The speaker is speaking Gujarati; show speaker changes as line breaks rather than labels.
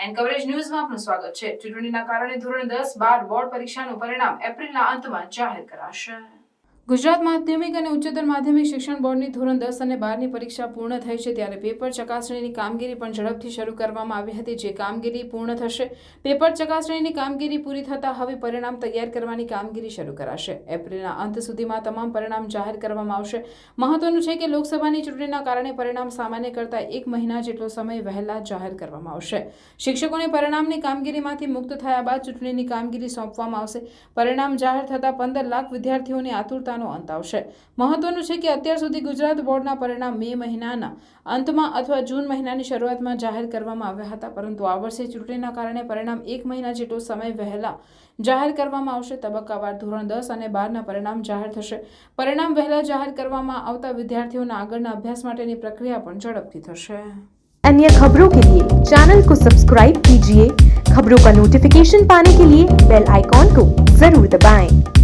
એન્ડ કવરેજ ન્યૂઝમાં આપનું સ્વાગત છે। ચૂંટણીના કારણે ધોરણ 10, 12 બોર્ડ પરીક્ષાનું પરિણામ એપ્રિલના અંતમાં જાહેર કરાશે। ગુજરાત માધ્યમિક અને ઉચ્ચતર માધ્યમિક શિક્ષણ બોર્ડની ધોરણ 10 અને 12ની પરીક્ષા પૂર્ણ થઈ છે, ત્યારે પેપર ચકાસણીની કામગીરી પણ ઝડપથી શરૂ કરવામાં આવી હતી, જે કામગીરી પૂર્ણ થશે। પેપર ચકાસણીની કામગીરી પૂરી થતાં હવે પરિણામ તૈયાર કરવાની કામગીરી શરૂ કરાશે। એપ્રિલના અંત સુધીમાં તમામ પરિણામ જાહેર કરવામાં આવશે। મહત્વનું છે કે લોકસભાની ચૂંટણીના કારણે પરિણામ સામાન્ય કરતાં 1 મહિના જેટલો સમય વહેલા જાહેર કરવામાં આવશે। શિક્ષકોને પરિણામની કામગીરીમાંથી મુક્ત થયા બાદ ચૂંટણીની કામગીરી સોંપવામાં આવશે। પરિણામ જાહેર થતાં 15 લાખ વિદ્યાર્થીઓની આતુરતા અંત આવશે। મહત્વનું છે કે અત્યાર સુધી ગુજરાત બોર્ડના પરિણામ મે મહિનાના અંતમાં અથવા જૂન મહિનાની શરૂઆતમાં જાહેર કરવામાં આવ્યા હતા, પરંતુ આ વર્ષે ચૂંટણીના કારણે પરિણામ 1 મહિના જેટલો સમય વહેલા જાહેર કરવામાં આવશે। તબક્કાવાર ધોરણ 10 અને 12ના પરિણામ જાહેર થશે। પરિણામ વહેલા જાહેર કરવામાં આવતા વિદ્યાર્થીઓના આગળના અભ્યાસ માટેની પ્રક્રિયા પણ ઝડપથી થશે।
अन्य खबरों के लिए चैनल को सब्सक्राइब कीजिए। खबरों का नोटिफिकेशन पाने के लिए बेल आइकॉन को जरूर दबाएं।